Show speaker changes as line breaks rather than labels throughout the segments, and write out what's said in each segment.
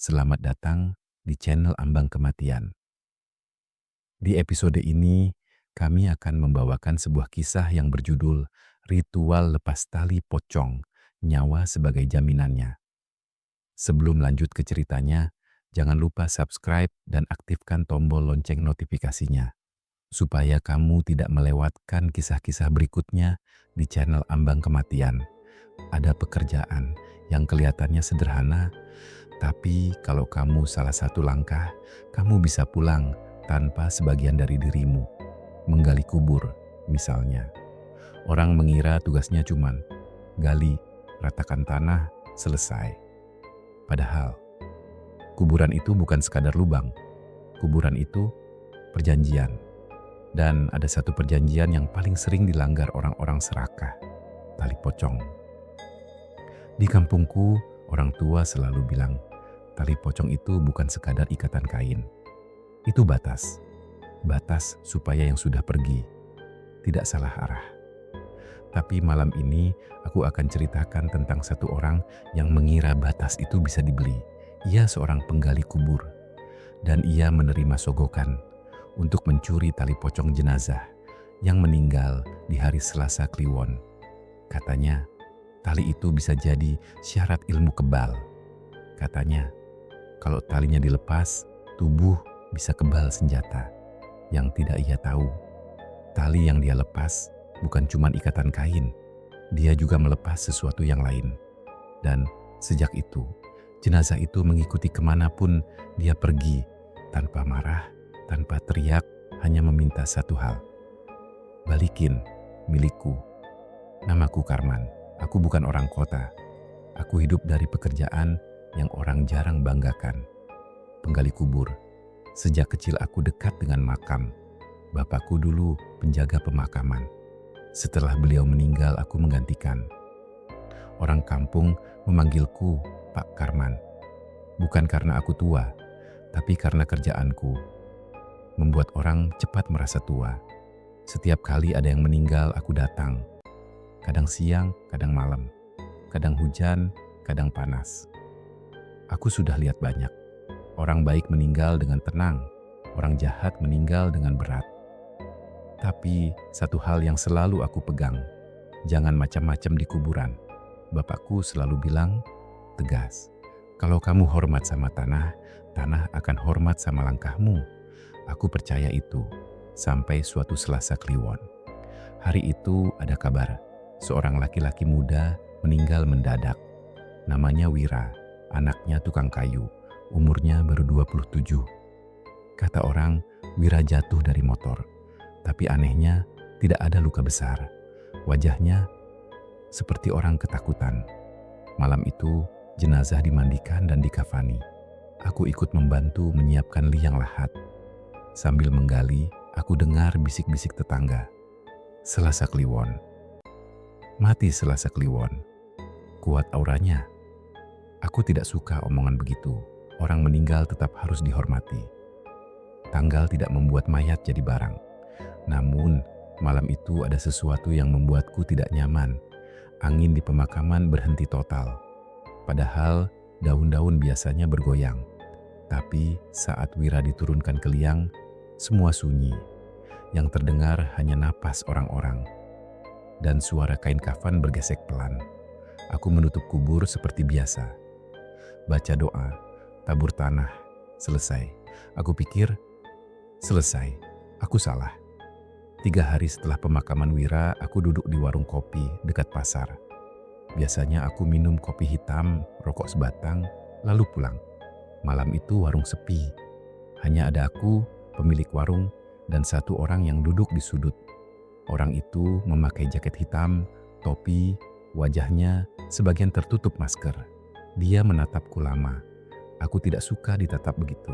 Selamat datang di channel Ambang Kematian. Di episode ini, kami akan membawakan sebuah kisah yang berjudul Ritual Lepas Tali Pocong, Nyawa Sebagai Jaminannya. Sebelum lanjut ke ceritanya, jangan lupa subscribe dan aktifkan tombol lonceng notifikasinya, supaya kamu tidak melewatkan kisah-kisah berikutnya di channel Ambang Kematian. Ada pekerjaan yang kelihatannya sederhana, tapi kalau kamu salah satu langkah, kamu bisa pulang tanpa sebagian dari dirimu. Menggali kubur, misalnya. Orang mengira tugasnya cuman gali, ratakan tanah, selesai. Padahal, kuburan itu bukan sekadar lubang. Kuburan itu perjanjian. Dan ada satu perjanjian yang paling sering dilanggar orang-orang serakah, tali pocong. Di kampungku, orang tua selalu bilang, tali pocong itu bukan sekadar ikatan kain. Itu batas. Batas supaya yang sudah pergi tidak salah arah. Tapi malam ini aku akan ceritakan tentang satu orang yang mengira batas itu bisa dibeli. Ia seorang penggali kubur. Dan ia menerima sogokan untuk mencuri tali pocong jenazah yang meninggal di hari Selasa Kliwon. Katanya, tali itu bisa jadi syarat ilmu kebal. Katanya, kalau talinya dilepas, tubuh bisa kebal senjata. Yang tidak ia tahu, tali yang dia lepas bukan cuma ikatan kain. Dia juga melepas sesuatu yang lain. Dan sejak itu, jenazah itu mengikuti kemanapun dia pergi, tanpa marah, tanpa teriak, hanya meminta satu hal. Balikin milikku. Namaku Karman. Aku bukan orang kota. Aku hidup dari pekerjaan yang orang jarang banggakan. Penggali kubur. Sejak kecil aku dekat dengan makam. Bapakku dulu penjaga pemakaman. Setelah beliau meninggal, aku menggantikan. Orang kampung memanggilku Pak Karman. Bukan karena aku tua, tapi karena kerjaanku membuat orang cepat merasa tua. Setiap kali ada yang meninggal, aku datang. Kadang siang, kadang malam. Kadang hujan, kadang panas. Aku sudah lihat banyak. Orang baik meninggal dengan tenang. Orang jahat meninggal dengan berat. Tapi satu hal yang selalu aku pegang. Jangan macam-macam di kuburan. Bapakku selalu bilang, tegas. Kalau kamu hormat sama tanah, tanah akan hormat sama langkahmu. Aku percaya itu. Sampai suatu Selasa Kliwon. Hari itu ada kabar. Seorang laki-laki muda meninggal mendadak. Namanya Wira, anaknya tukang kayu. Umurnya baru 27. Kata orang, Wira jatuh dari motor. Tapi anehnya, tidak ada luka besar. Wajahnya seperti orang ketakutan. Malam itu, jenazah dimandikan dan dikafani. Aku ikut membantu menyiapkan liang lahat. Sambil menggali, aku dengar bisik-bisik tetangga. Selasa Kliwon. Mati Selasa Kliwon. Kuat auranya. Aku tidak suka omongan begitu. Orang meninggal tetap harus dihormati. Tanggal tidak membuat mayat jadi barang. Namun, malam itu ada sesuatu yang membuatku tidak nyaman. Angin di pemakaman berhenti total. Padahal, daun-daun biasanya bergoyang. Tapi saat Wira diturunkan ke liang, semua sunyi. Yang terdengar hanya napas orang-orang. Dan suara kain kafan bergesek pelan. Aku menutup kubur seperti biasa. Baca doa, tabur tanah, selesai. Aku pikir, selesai. Aku salah. 3 hari setelah pemakaman Wira, aku duduk di warung kopi dekat pasar. Biasanya aku minum kopi hitam, rokok sebatang, lalu pulang. Malam itu warung sepi. Hanya ada aku, pemilik warung, dan satu orang yang duduk di sudut. Orang itu memakai jaket hitam, topi, wajahnya sebagian tertutup masker. Dia menatapku lama. Aku tidak suka ditatap begitu.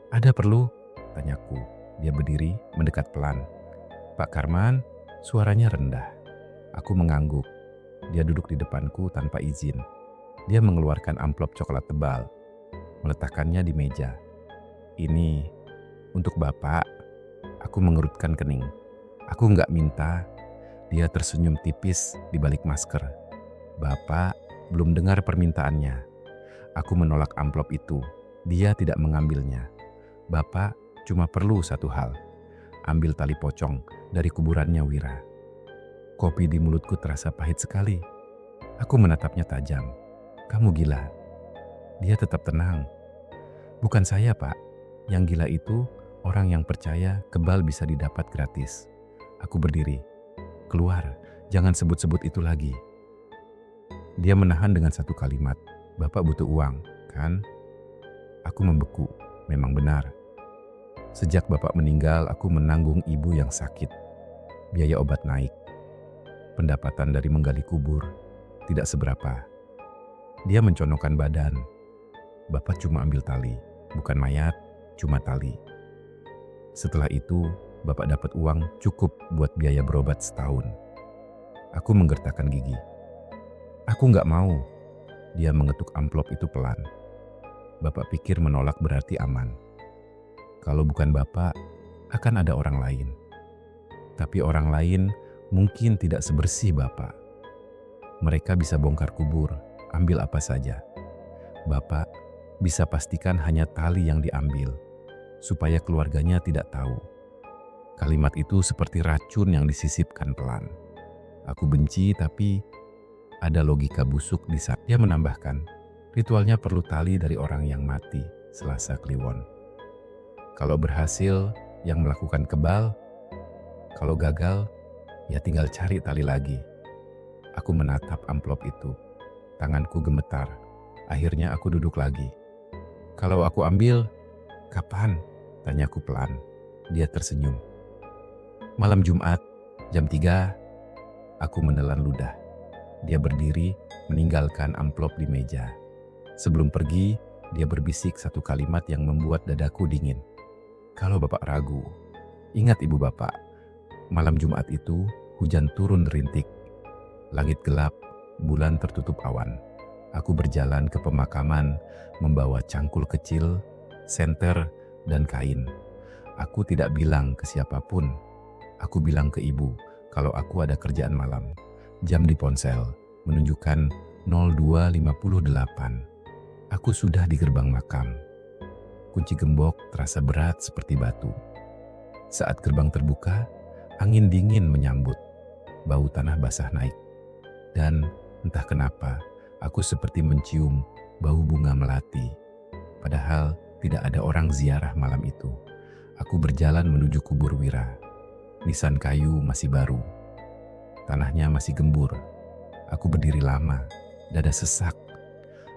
Ada perlu? Tanyaku. Dia berdiri, mendekat pelan. Pak Karman, suaranya rendah. Aku mengangguk. Dia duduk di depanku tanpa izin. Dia mengeluarkan amplop coklat tebal, meletakkannya di meja. Ini untuk Bapak. Aku mengerutkan kening. Aku nggak minta. Dia tersenyum tipis di balik masker. Bapak belum dengar permintaannya. Aku menolak amplop itu. Dia tidak mengambilnya. Bapak cuma perlu satu hal, ambil tali pocong dari kuburannya Wira. Kopi di mulutku terasa pahit sekali. Aku menatapnya tajam. Kamu gila. Dia tetap tenang. Bukan saya, Pak. Yang gila itu orang yang percaya kebal bisa didapat gratis. Aku berdiri. Keluar, jangan sebut-sebut itu lagi. Dia menahan dengan satu kalimat. Bapak butuh uang, kan? Aku membeku. Memang benar. Sejak bapak meninggal, aku menanggung ibu yang sakit. Biaya obat naik. Pendapatan dari menggali kubur tidak seberapa. Dia menconokkan badan. Bapak cuma ambil tali, bukan mayat, cuma tali. Setelah itu, bapak dapat uang cukup buat biaya berobat setahun. Aku menggertakkan gigi. Aku nggak mau. Dia mengetuk amplop itu pelan. Bapak pikir menolak berarti aman. Kalau bukan bapak, akan ada orang lain. Tapi orang lain mungkin tidak sebersih bapak. Mereka bisa bongkar kubur, ambil apa saja. Bapak bisa pastikan hanya tali yang diambil, supaya keluarganya tidak tahu. Kalimat itu seperti racun yang disisipkan pelan. Aku benci, tapi ada logika busuk di sana. Dia menambahkan, ritualnya perlu tali dari orang yang mati, Selasa Kliwon. Kalau berhasil, yang melakukan kebal. Kalau gagal, ya tinggal cari tali lagi. Aku menatap amplop itu. Tanganku gemetar. Akhirnya aku duduk lagi. Kalau aku ambil, kapan? Tanyaku pelan. Dia tersenyum. Malam Jumat, jam 3, aku menelan ludah. Dia berdiri, meninggalkan amplop di meja. Sebelum pergi, dia berbisik satu kalimat yang membuat dadaku dingin. Kalau bapak ragu, ingat ibu bapak, malam Jumat itu hujan turun rintik. Langit gelap, bulan tertutup awan. Aku berjalan ke pemakaman, membawa cangkul kecil, senter, dan kain. Aku tidak bilang ke siapapun. Aku bilang ke ibu kalau aku ada kerjaan malam. Jam di ponsel menunjukkan 02.58. Aku sudah di gerbang makam. Kunci gembok terasa berat seperti batu. Saat gerbang terbuka, angin dingin menyambut. Bau tanah basah naik. Dan entah kenapa, aku seperti mencium bau bunga melati. Padahal tidak ada orang ziarah malam itu. Aku berjalan menuju kubur Wira. Nisan kayu masih baru. Tanahnya masih gembur. Aku berdiri lama, dada sesak.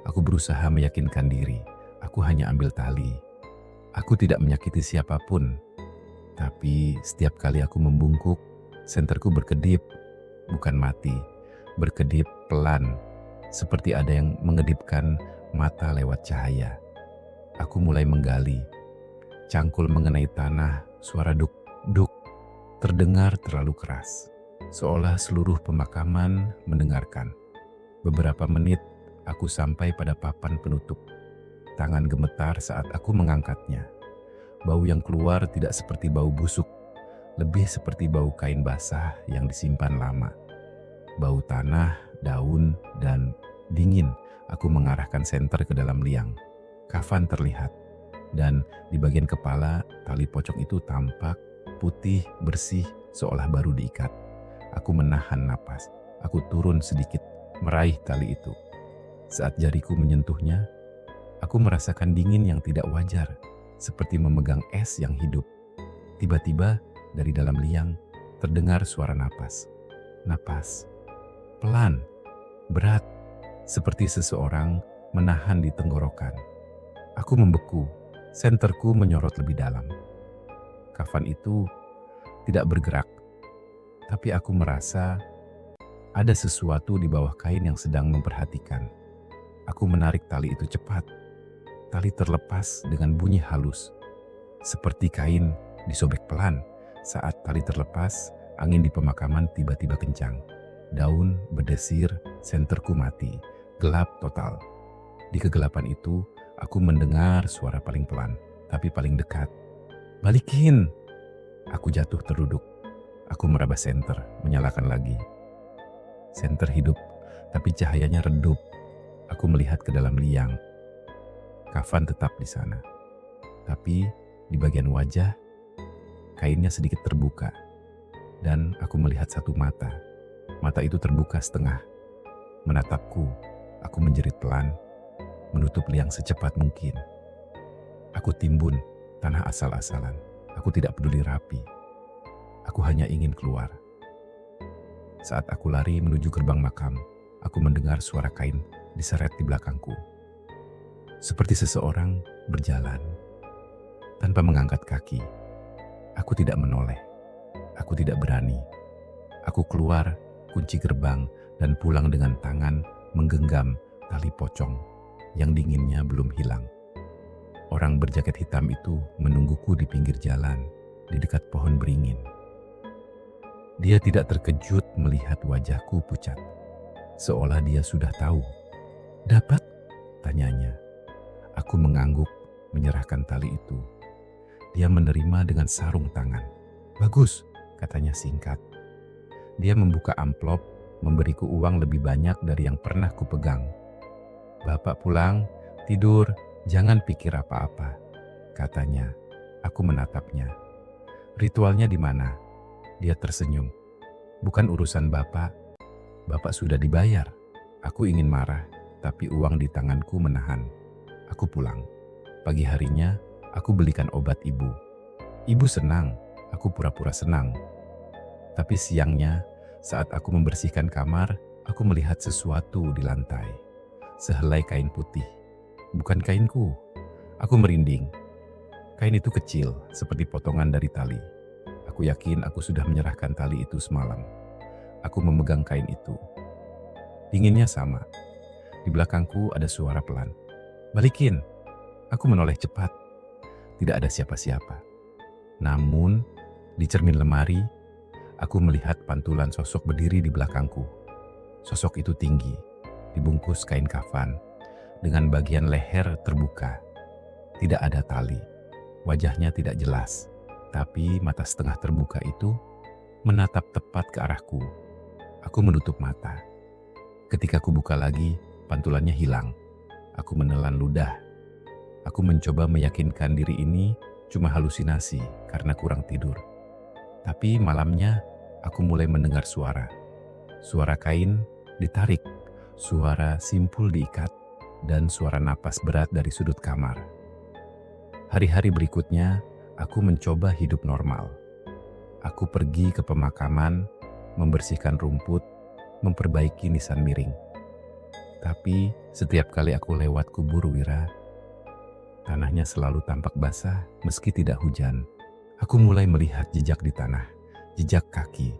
Aku berusaha meyakinkan diri. Aku hanya ambil tali. Aku tidak menyakiti siapapun. Tapi setiap kali aku membungkuk, senterku berkedip, bukan mati. Berkedip pelan, seperti ada yang mengedipkan mata lewat cahaya. Aku mulai menggali. Cangkul mengenai tanah, suara duk-duk terdengar terlalu keras. Seolah seluruh pemakaman mendengarkan. Beberapa menit, aku sampai pada papan penutup. Tangan gemetar saat aku mengangkatnya. Bau yang keluar tidak seperti bau busuk, lebih seperti bau kain basah yang disimpan lama. Bau tanah, daun, dan dingin. Aku mengarahkan senter ke dalam liang. Kafan terlihat, dan di bagian kepala tali pocong itu tampak putih, bersih, seolah baru diikat. Aku menahan napas. Aku turun sedikit, meraih tali itu. Saat jariku menyentuhnya, aku merasakan dingin yang tidak wajar, seperti memegang es yang hidup. Tiba-tiba dari dalam liang terdengar suara napas. Napas pelan, berat, seperti seseorang menahan di tenggorokan. Aku membeku, senterku menyorot lebih dalam. Kafan itu tidak bergerak, tapi aku merasa ada sesuatu di bawah kain yang sedang memperhatikan. Aku menarik tali itu cepat. Tali terlepas dengan bunyi halus. Seperti kain disobek pelan. Saat tali terlepas, angin di pemakaman tiba-tiba kencang. Daun berdesir, senterku mati. Gelap total. Di kegelapan itu, aku mendengar suara paling pelan, tapi paling dekat. Balikin! Aku jatuh terduduk. Aku meraba senter, menyalakan lagi. Senter hidup, tapi cahayanya redup. Aku melihat ke dalam liang. Kafan tetap di sana. Tapi di bagian wajah, kainnya sedikit terbuka. Dan aku melihat satu mata. Mata itu terbuka setengah. Menatapku, aku menjerit pelan, menutup liang secepat mungkin. Aku timbun tanah asal-asalan. Aku tidak peduli rapi. Aku hanya ingin keluar. Saat aku lari menuju gerbang makam, aku mendengar suara kain diseret di belakangku. Seperti seseorang berjalan tanpa mengangkat kaki. Aku tidak menoleh. Aku tidak berani. Aku keluar, kunci gerbang, dan pulang dengan tangan menggenggam tali pocong yang dinginnya belum hilang. Orang berjaket hitam itu menungguku di pinggir jalan, di dekat pohon beringin. Dia tidak terkejut melihat wajahku pucat, seolah dia sudah tahu. "Dapat?" tanyanya. Aku mengangguk, menyerahkan tali itu. Dia menerima dengan sarung tangan. "Bagus," katanya singkat. Dia membuka amplop, memberiku uang lebih banyak dari yang pernah kupegang. "Bapak pulang, tidur, jangan pikir apa-apa," katanya. Aku menatapnya. "Ritualnya di mana?" Dia tersenyum. "Bukan urusan Bapak. Bapak sudah dibayar." Aku ingin marah, tapi uang di tanganku menahan. Aku pulang. Pagi harinya, aku belikan obat ibu. Ibu senang, aku pura-pura senang. Tapi siangnya, saat aku membersihkan kamar, aku melihat sesuatu di lantai. Sehelai kain putih. Bukan kainku. Aku merinding. Kain itu kecil, seperti potongan dari tali. Aku yakin aku sudah menyerahkan tali itu semalam. Aku memegang kain itu. Dinginnya sama. Di belakangku ada suara pelan. "Balikin." Aku menoleh cepat. Tidak ada siapa-siapa. Namun, di cermin lemari, aku melihat pantulan sosok berdiri di belakangku. Sosok itu tinggi, dibungkus kain kafan, dengan bagian leher terbuka. Tidak ada tali. Wajahnya tidak jelas, tapi mata setengah terbuka itu menatap tepat ke arahku. Aku menutup mata. Ketika aku buka lagi, pantulannya hilang. Aku menelan ludah. Aku mencoba meyakinkan diri ini cuma halusinasi karena kurang tidur. Tapi malamnya aku mulai mendengar suara. Suara kain ditarik, suara simpul diikat, dan suara napas berat dari sudut kamar. Hari-hari berikutnya, aku mencoba hidup normal. Aku pergi ke pemakaman, membersihkan rumput, memperbaiki nisan miring. Tapi setiap kali aku lewat kubur Wira, tanahnya selalu tampak basah meski tidak hujan. Aku mulai melihat jejak di tanah, jejak kaki.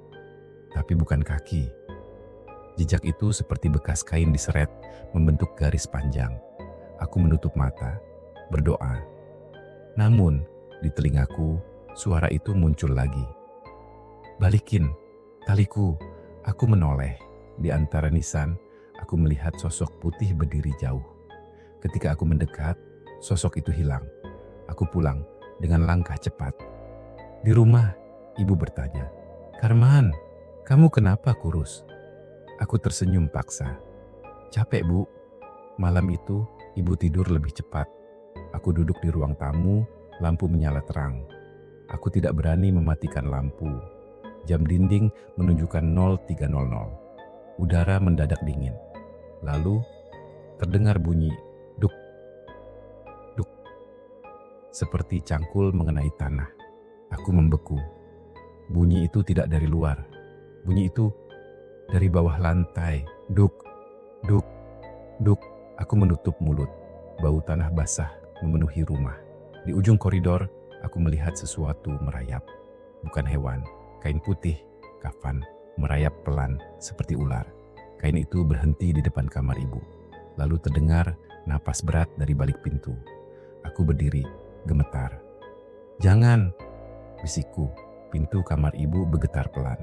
Tapi bukan kaki. Jejak itu seperti bekas kain diseret, membentuk garis panjang. Aku menutup mata, berdoa. Namun, di telingaku, suara itu muncul lagi. "Balikin taliku." Aku menoleh. Di antara nisan, aku melihat sosok putih berdiri jauh. Ketika aku mendekat, sosok itu hilang. Aku pulang dengan langkah cepat. Di rumah, ibu bertanya, "Karman, kamu kenapa kurus?" Aku tersenyum paksa. "Capek, Bu." Malam itu, ibu tidur lebih cepat. Aku duduk di ruang tamu, lampu menyala terang. Aku tidak berani mematikan lampu. Jam dinding menunjukkan 03.00. Udara mendadak dingin. Lalu, terdengar bunyi duk, duk, seperti cangkul mengenai tanah. Aku membeku. Bunyi itu tidak dari luar. Bunyi itu dari bawah lantai. Duk, duk, duk. Aku menutup mulut. Bau tanah basah memenuhi rumah. Di ujung koridor, aku melihat sesuatu merayap. Bukan hewan, kain putih, kafan, merayap pelan seperti ular. Kain itu berhenti di depan kamar ibu. Lalu terdengar napas berat dari balik pintu. Aku berdiri, gemetar. "Jangan," bisikku. Pintu kamar ibu bergetar pelan.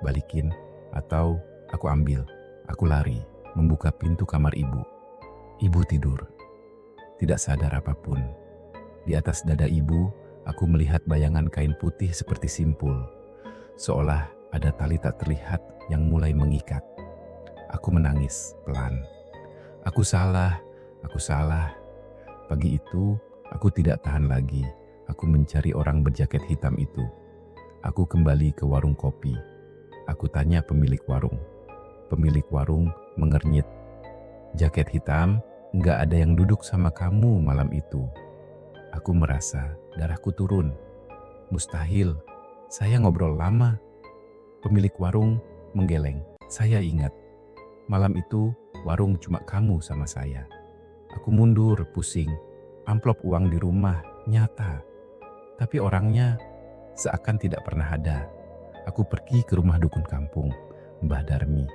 "Balikin atau aku ambil." Aku lari, membuka pintu kamar ibu. Ibu tidur, tidak sadar apapun. Di atas dada ibu, aku melihat bayangan kain putih seperti simpul. Seolah ada tali tak terlihat yang mulai mengikat. Aku menangis pelan. Aku salah, Pagi itu, aku tidak tahan lagi. Aku mencari orang berjaket hitam itu. Aku kembali ke warung kopi. Aku tanya pemilik warung. Pemilik warung mengernyit. Jaket hitam, nggak ada yang duduk sama kamu malam itu. Aku merasa darahku turun. Mustahil, saya ngobrol lama. Pemilik warung menggeleng. Saya ingat, malam itu warung cuma kamu sama saya. Aku mundur, pusing. Amplop uang di rumah, nyata. Tapi orangnya seakan tidak pernah ada. Aku pergi ke rumah dukun kampung, Mbah Darmi.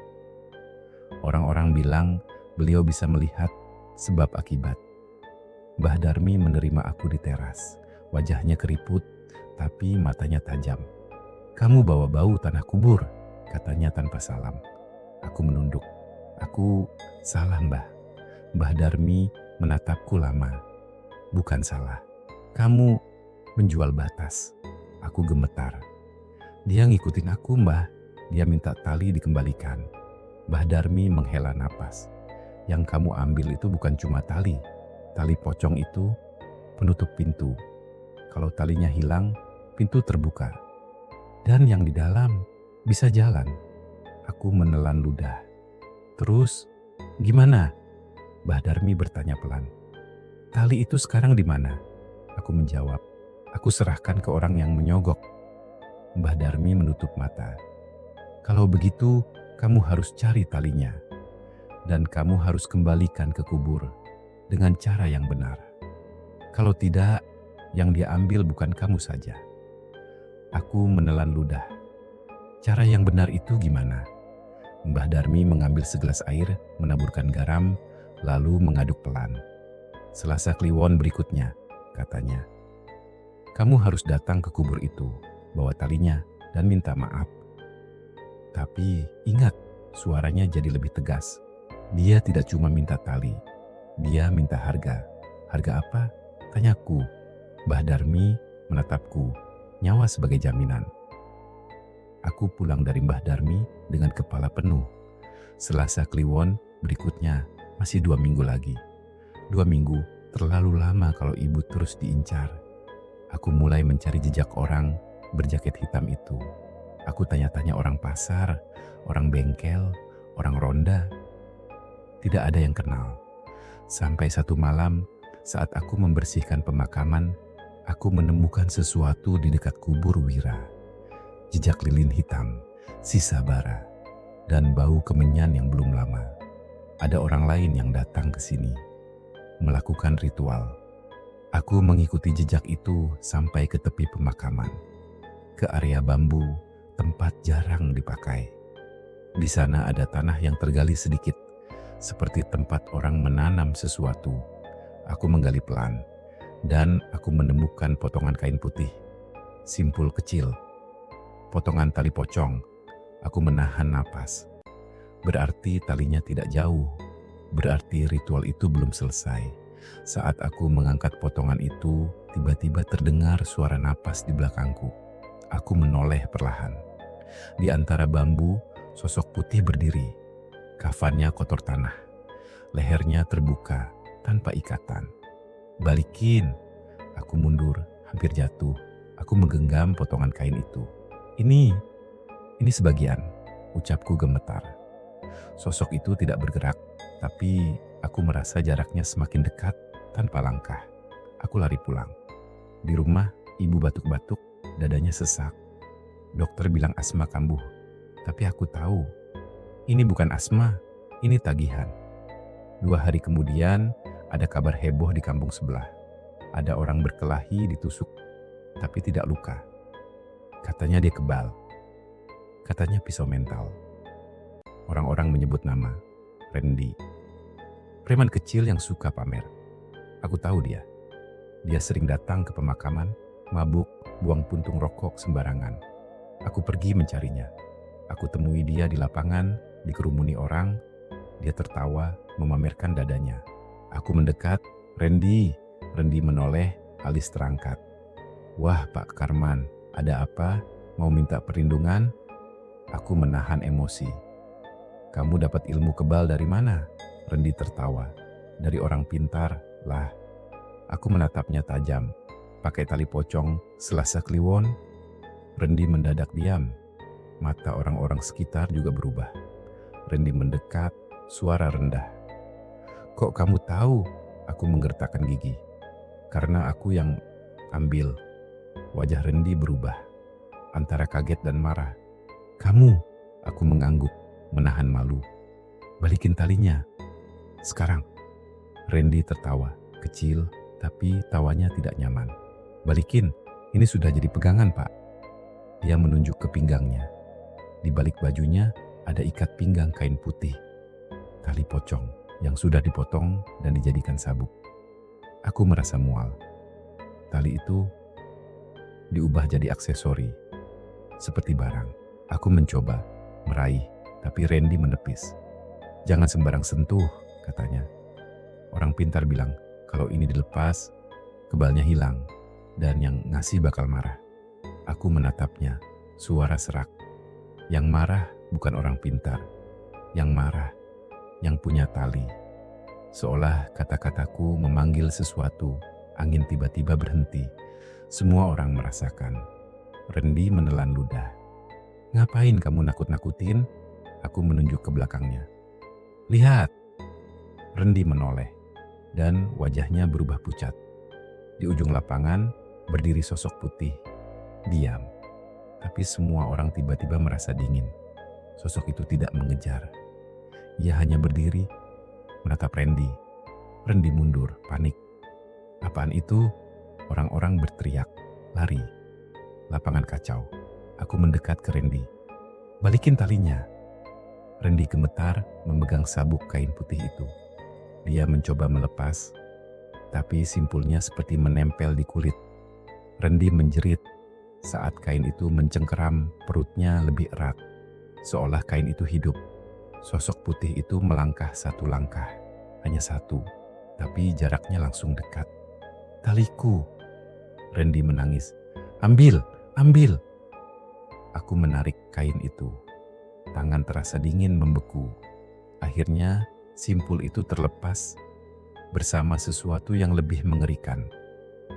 Orang-orang bilang beliau bisa melihat sebab akibat. Mbah Darmi menerima aku di teras. Wajahnya keriput, tapi matanya tajam. Kamu bawa bau tanah kubur, katanya tanpa salam. Aku menunduk. Aku salah, Mbah. Mbah Darmi menatapku lama. Bukan salah. Kamu menjual batas. Aku gemetar. Dia ngikutin aku, Mbah. Dia minta tali dikembalikan. Mbah Darmi menghela napas. Yang kamu ambil itu bukan cuma tali. Tali pocong itu penutup pintu. Kalau talinya hilang, pintu terbuka. Dan yang di dalam bisa jalan. Aku menelan ludah. Terus, gimana? Mbah Darmi bertanya pelan. Tali itu sekarang di mana? Aku menjawab. Aku serahkan ke orang yang menyogok. Mbah Darmi menutup mata. Kalau begitu, kamu harus cari talinya. Dan kamu harus kembalikan ke kubur dengan cara yang benar. Kalau tidak, yang dia ambil bukan kamu saja. Aku menelan ludah. Cara yang benar itu gimana? Mbah Darmi mengambil segelas air, menaburkan garam, lalu mengaduk pelan. Selasa Kliwon berikutnya, katanya. Kamu harus datang ke kubur itu, bawa talinya, dan minta maaf. Tapi ingat, suaranya jadi lebih tegas. Dia tidak cuma minta tali, dia minta harga. Harga apa? Tanyaku. Mbah Darmi menatapku, nyawa sebagai jaminan. Aku pulang dari Mbah Darmi dengan kepala penuh. Selasa Kliwon berikutnya masih 2 minggu lagi. 2 minggu terlalu lama kalau ibu terus diincar. Aku mulai mencari jejak orang berjaket hitam itu. Aku tanya-tanya orang pasar, orang bengkel, orang ronda. Tidak ada yang kenal. Sampai satu malam, saat aku membersihkan pemakaman, aku menemukan sesuatu di dekat kubur Wira. Jejak lilin hitam, sisa bara, dan bau kemenyan yang belum lama. Ada orang lain yang datang ke sini, melakukan ritual. Aku mengikuti jejak itu sampai ke tepi pemakaman, ke area bambu, tempat jarang dipakai. Di sana ada tanah yang tergali sedikit, seperti tempat orang menanam sesuatu. Aku menggali pelan, dan aku menemukan potongan kain putih, simpul kecil, potongan tali pocong. Aku menahan napas. Berarti talinya tidak jauh. Berarti ritual itu belum selesai. Saat aku mengangkat potongan itu, tiba-tiba terdengar suara napas di belakangku. Aku menoleh perlahan. Di antara bambu, sosok putih berdiri. Kafannya kotor tanah. Lehernya terbuka, tanpa ikatan. Balikin. Aku mundur, hampir jatuh. Aku menggenggam potongan kain itu. Ini sebagian, ucapku gemetar. Sosok itu tidak bergerak, tapi aku merasa jaraknya semakin dekat tanpa langkah. Aku lari pulang. Di rumah, ibu batuk-batuk, dadanya sesak. Dokter bilang asma kambuh, tapi aku tahu ini bukan asma, ini tagihan. 2 hari kemudian, ada kabar heboh di kampung sebelah. Ada orang berkelahi ditusuk, tapi tidak luka. Katanya dia kebal. Katanya pisau mental. Orang-orang menyebut nama, Randy. Preman kecil yang suka pamer. Aku tahu dia. Dia sering datang ke pemakaman, mabuk, buang puntung rokok sembarangan. Aku pergi mencarinya. Aku temui dia di lapangan, dikerumuni orang. Dia tertawa, memamerkan dadanya. Aku mendekat, Randy. Randy menoleh, alis terangkat. Wah, Pak Karman, ada apa? Mau minta perlindungan? Aku menahan emosi. Kamu dapat ilmu kebal dari mana? Randy tertawa. Dari orang pintar, lah. Aku menatapnya tajam. Pakai tali pocong, Selasa Kliwon. Rendi mendadak diam. Mata orang-orang sekitar juga berubah. Rendi mendekat, suara rendah. "Kok kamu tahu?" Aku menggertakkan gigi. "Karena aku yang ambil." Wajah Rendi berubah, antara kaget dan marah. "Kamu?" Aku mengangguk, menahan malu. "Balikin talinya. Sekarang." Rendi tertawa, kecil, tapi tawanya tidak nyaman. "Balikin, ini sudah jadi pegangan, Pak." Dia menunjuk ke pinggangnya. Di balik bajunya ada ikat pinggang kain putih, tali pocong yang sudah dipotong dan dijadikan sabuk. Aku merasa mual. Tali itu diubah jadi aksesori, seperti barang. Aku mencoba meraih, tapi Rendi menepis. "Jangan sembarang sentuh," katanya. "Orang pintar bilang, kalau ini dilepas, kebalnya hilang, dan yang ngasih bakal marah." Aku menatapnya, suara serak. Yang marah bukan orang pintar, yang marah, yang punya tali. Seolah kata-kataku memanggil sesuatu, angin tiba-tiba berhenti. Semua orang merasakan. Rendi menelan ludah. "Ngapain kamu nakut-nakutin?" Aku menunjuk ke belakangnya. "Lihat." Rendi menoleh, dan wajahnya berubah pucat. Di ujung lapangan berdiri sosok putih, diam. Tapi semua orang tiba-tiba merasa dingin. Sosok itu tidak mengejar. Ia hanya berdiri, menatap Rendi. Rendi mundur, panik. "Apaan itu?" Orang-orang berteriak, lari. Lapangan kacau. Aku mendekat ke Rendi. "Balikin talinya." Rendi gemetar memegang sabuk kain putih itu. Dia mencoba melepas, tapi simpulnya seperti menempel di kulit. Rendi menjerit saat kain itu mencengkeram perutnya lebih erat, seolah kain itu hidup. Sosok putih itu melangkah satu langkah, hanya satu, tapi jaraknya langsung dekat. "Taliku!" Rendi menangis. "Ambil, ambil!" Aku menarik kain itu. Tangan terasa dingin membeku. Akhirnya simpul itu terlepas bersama sesuatu yang lebih mengerikan.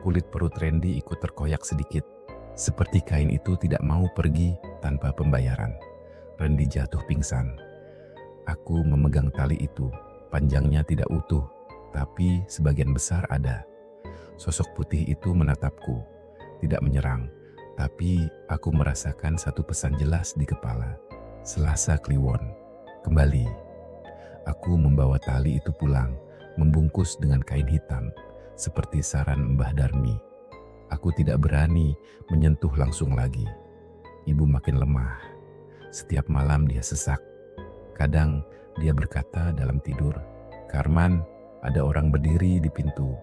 Kulit perut Rendi ikut terkoyak sedikit, seperti kain itu tidak mau pergi tanpa pembayaran. Rendi jatuh pingsan. Aku memegang tali itu. Panjangnya tidak utuh, tapi sebagian besar ada. Sosok putih itu menatapku, tidak menyerang, tapi aku merasakan satu pesan jelas di kepala. Selasa Kliwon, kembali. Aku membawa tali itu pulang, membungkus dengan kain hitam, seperti saran Mbah Darmi. Aku tidak berani menyentuh langsung lagi. Ibu makin lemah. Setiap malam dia sesak. Kadang dia berkata dalam tidur, "Karman, ada orang berdiri di pintu."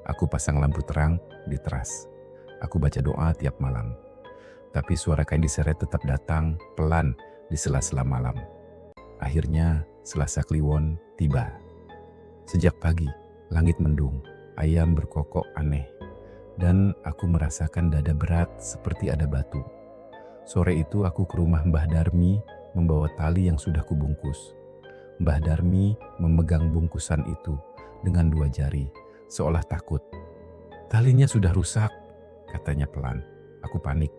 Aku pasang lampu terang di teras. Aku baca doa tiap malam. Tapi suara kain diseret tetap datang, pelan, di sela-sela malam. Akhirnya Selasa Kliwon tiba. Sejak pagi, langit mendung, ayam berkokok aneh. Dan aku merasakan dada berat seperti ada batu. Sore itu aku ke rumah Mbah Darmi membawa tali yang sudah kubungkus. Mbah Darmi memegang bungkusan itu dengan 2 jari, seolah takut. "Talinya sudah rusak," katanya pelan. Aku panik.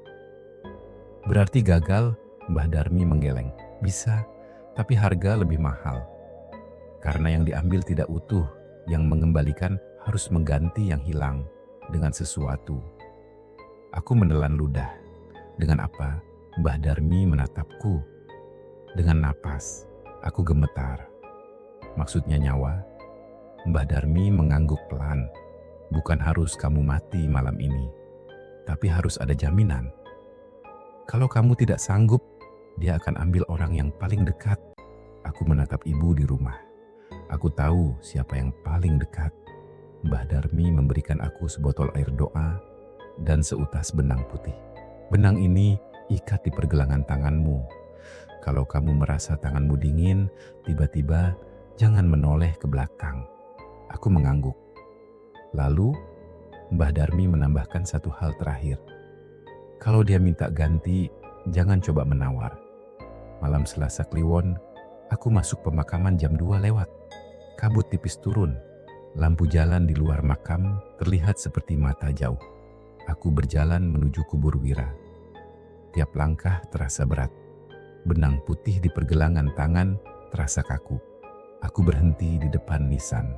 "Berarti gagal?" Mbah Darmi menggeleng. "Bisa, tapi harga lebih mahal. Karena yang diambil tidak utuh, yang mengembalikan harus mengganti yang hilang dengan sesuatu." Aku menelan ludah. Dengan apa? Mbah Darmi menatapku. Dengan napas. Aku gemetar. Maksudnya nyawa? Mbah Darmi mengangguk pelan. "Bukan harus kamu mati malam ini, tapi harus ada jaminan. Kalau kamu tidak sanggup, dia akan ambil orang yang paling dekat." Aku menatap ibu di rumah. Aku tahu siapa yang paling dekat. Mbah Darmi memberikan aku sebotol air doa dan seutas benang putih. "Benang ini ikat di pergelangan tanganmu. Kalau kamu merasa tanganmu dingin, tiba-tiba jangan menoleh ke belakang." Aku mengangguk. Lalu Mbah Darmi menambahkan satu hal terakhir. "Kalau dia minta ganti, jangan coba menawar." Malam Selasa Kliwon, aku masuk pemakaman jam 2 lewat. Kabut tipis turun. Lampu jalan di luar makam terlihat seperti mata jauh. Aku berjalan menuju kubur Wira. Tiap langkah terasa berat. Benang putih di pergelangan tangan terasa kaku. Aku berhenti di depan nisan.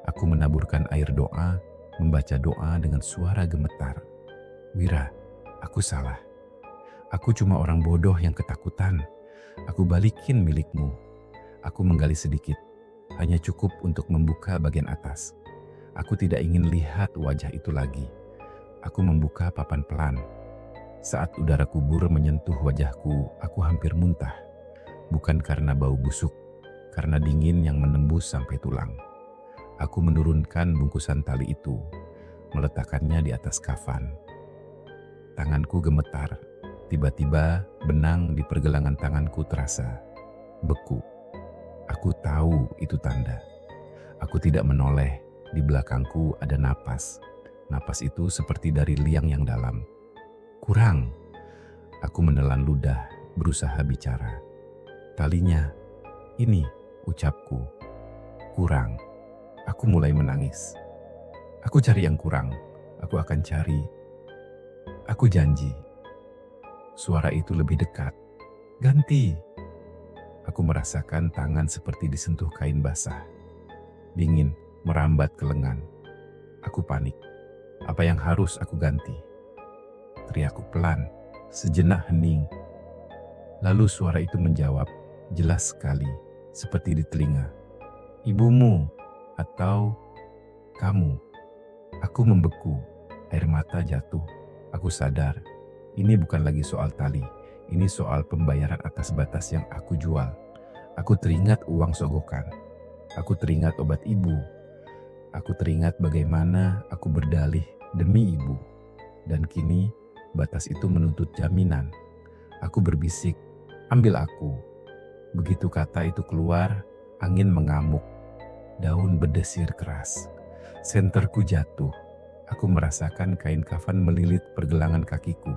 Aku menaburkan air doa, membaca doa dengan suara gemetar. Wira, aku salah. Aku cuma orang bodoh yang ketakutan. Aku balikin milikmu. Aku menggali sedikit. Hanya cukup untuk membuka bagian atas. Aku tidak ingin lihat wajah itu lagi. Aku membuka papan pelan. Saat udara kubur menyentuh wajahku, aku hampir muntah. Bukan karena bau busuk, karena dingin yang menembus sampai tulang. Aku menurunkan bungkusan tali itu, meletakkannya di atas kafan. Tanganku gemetar. Tiba-tiba benang di pergelangan tanganku terasa beku. Aku tahu itu tanda. Aku tidak menoleh. Di belakangku ada napas. Napas itu seperti dari liang yang dalam. Kurang. Aku menelan ludah, berusaha bicara. Talinya, ini ucapku. Kurang. Aku mulai menangis. Aku cari yang kurang. Aku akan cari. Aku janji. Suara itu lebih dekat. Ganti. Aku merasakan tangan seperti disentuh kain basah. Dingin merambat ke lengan. Aku panik. Apa yang harus aku ganti? Teriakku pelan, sejenak hening. Lalu suara itu menjawab, jelas sekali, seperti di telinga. Ibumu atau kamu. Aku membeku, air mata jatuh. Aku sadar, ini bukan lagi soal tali. Ini soal pembayaran atas batas yang aku jual. Aku teringat uang sogokan. Aku teringat obat ibu. Aku teringat bagaimana aku berdalih demi ibu. Dan kini batas itu menuntut jaminan. Aku berbisik, ambil aku. Begitu kata itu keluar, angin mengamuk. Daun berdesir keras. Senterku jatuh. Aku merasakan kain kafan melilit pergelangan kakiku.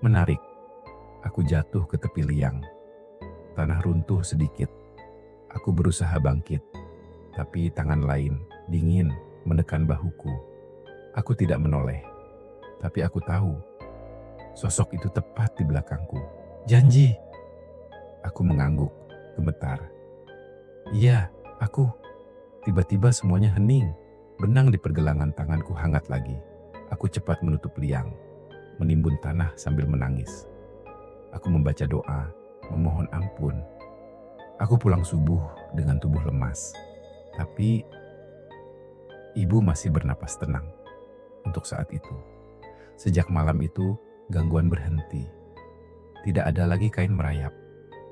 Menarik. Aku jatuh ke tepi liang. Tanah runtuh sedikit. Aku berusaha bangkit. Tapi tangan lain, dingin, menekan bahuku. Aku tidak menoleh. Tapi aku tahu. Sosok itu tepat di belakangku. Janji. Aku mengangguk, gemetar. Iya, aku. Tiba-tiba semuanya hening. Benang di pergelangan tanganku hangat lagi. Aku cepat menutup liang. Menimbun tanah sambil menangis. Aku membaca doa, memohon ampun. Aku pulang subuh dengan tubuh lemas. Tapi ibu masih bernapas tenang untuk saat itu. Sejak malam itu, gangguan berhenti. Tidak ada lagi kain merayap.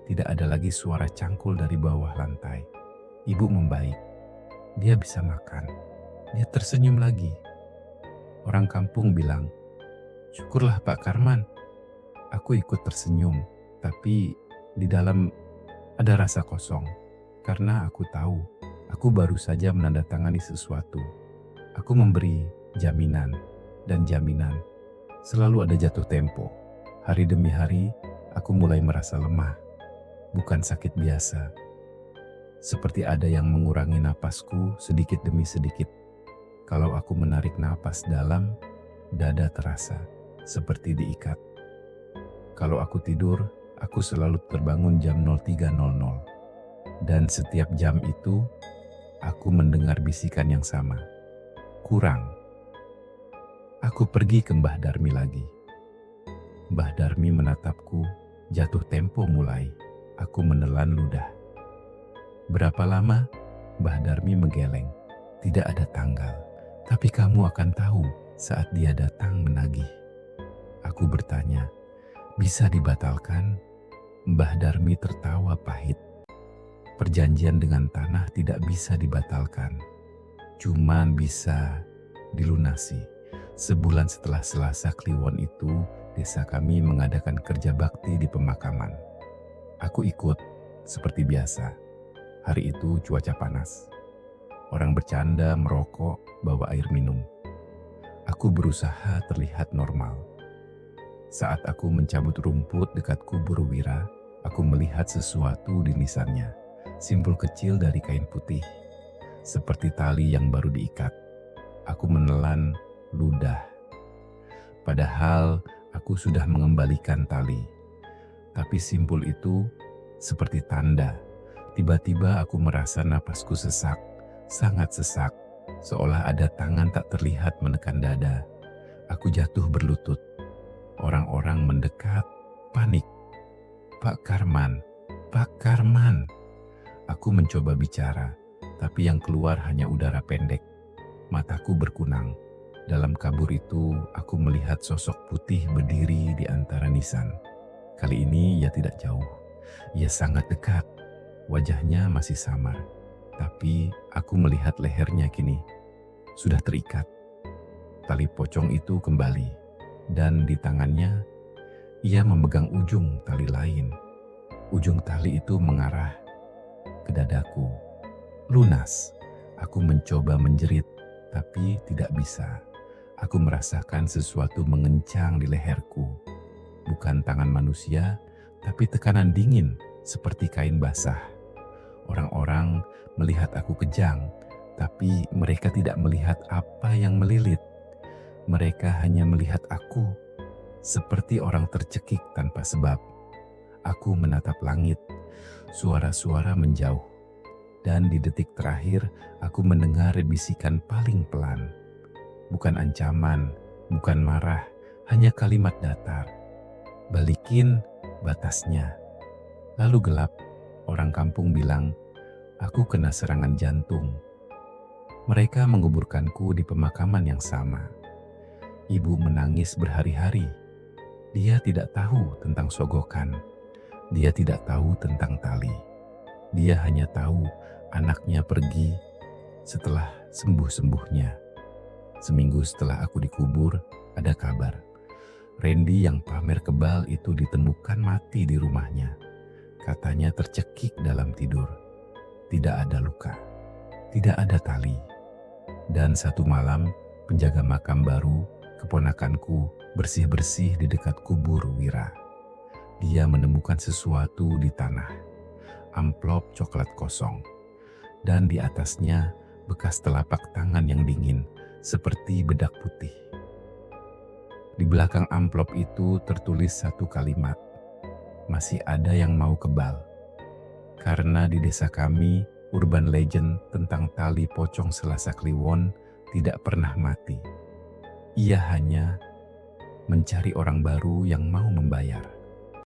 Tidak ada lagi suara cangkul dari bawah lantai. Ibu membaik. Dia bisa makan. Dia tersenyum lagi. Orang kampung bilang, syukurlah Pak Karman. Aku ikut tersenyum, tapi di dalam ada rasa kosong. Karena aku tahu, aku baru saja menandatangani sesuatu. Aku memberi jaminan, dan jaminan selalu ada jatuh tempo. Hari demi hari, aku mulai merasa lemah. Bukan sakit biasa. Seperti ada yang mengurangi napasku sedikit demi sedikit. Kalau aku menarik napas dalam, dada terasa seperti diikat. Kalau aku tidur, aku selalu terbangun jam 03.00. Dan setiap jam itu, aku mendengar bisikan yang sama. Kurang. Aku pergi ke Mbah Darmi lagi. Mbah Darmi menatapku, jatuh tempo mulai. Aku menelan ludah. Berapa lama? Mbah Darmi menggeleng. Tidak ada tanggal. Tapi kamu akan tahu saat dia datang menagih. Aku bertanya, bisa dibatalkan? Mbah Darmi tertawa pahit. Perjanjian dengan tanah tidak bisa dibatalkan. Cuman bisa dilunasi. Sebulan setelah Selasa Kliwon itu, desa kami mengadakan kerja bakti di pemakaman. Aku ikut, seperti biasa. Hari itu cuaca panas. Orang bercanda, merokok, bawa air minum. Aku berusaha terlihat normal. Saat aku mencabut rumput dekat kubur Wira, aku melihat sesuatu di nisannya. Simpul kecil dari kain putih. seperti tali yang baru diikat. Aku menelan ludah. Padahal aku sudah mengembalikan tali. Tapi simpul itu seperti tanda. Tiba-tiba aku merasa napasku sesak, sangat sesak. Seolah ada tangan tak terlihat menekan dada. Aku jatuh berlutut. Orang-orang mendekat, panik. Pak Karman, Pak Karman. Aku mencoba bicara, tapi yang keluar hanya udara pendek. Mataku berkunang. Dalam kabur itu, aku melihat sosok putih berdiri di antara nisan. Kali ini ia tidak jauh. Ia sangat dekat. Wajahnya masih samar. Tapi aku melihat lehernya kini sudah terikat. Tali pocong itu kembali. Dan di tangannya, ia memegang ujung tali lain. Ujung tali itu mengarah ke dadaku. Lunas. Aku mencoba menjerit, tapi tidak bisa. Aku merasakan sesuatu mengencang di leherku. Bukan tangan manusia, tapi tekanan dingin seperti kain basah. Orang-orang melihat aku kejang, tapi mereka tidak melihat apa yang melilit. Mereka hanya melihat aku, seperti orang tercekik tanpa sebab. Aku menatap langit, suara-suara menjauh. Dan di detik terakhir, aku mendengar bisikan paling pelan. Bukan ancaman, bukan marah, hanya kalimat datar. Balikin batasnya. Lalu gelap, orang kampung bilang, aku kena serangan jantung. Mereka menguburkanku di pemakaman yang sama. Ibu menangis berhari-hari. Dia tidak tahu tentang sogokan. Dia tidak tahu tentang tali. Dia hanya tahu anaknya pergi setelah sembuh-sembuhnya. Seminggu setelah aku dikubur, ada kabar. Randy yang pamer kebal itu ditemukan mati di rumahnya. Katanya tercekik dalam tidur. Tidak ada luka, tidak ada tali. Dan satu malam, penjaga makam baru, keponakanku, bersih-bersih di dekat kubur Wira. Dia menemukan sesuatu di tanah. Amplop coklat kosong. Dan di atasnya bekas telapak tangan yang dingin, seperti bedak putih. Di belakang amplop itu tertulis satu kalimat. Masih ada yang mau kebal. Karena di desa kami, urban legend tentang tali pocong Selasa Kliwon tidak pernah mati. Ia hanya mencari orang baru yang mau membayar.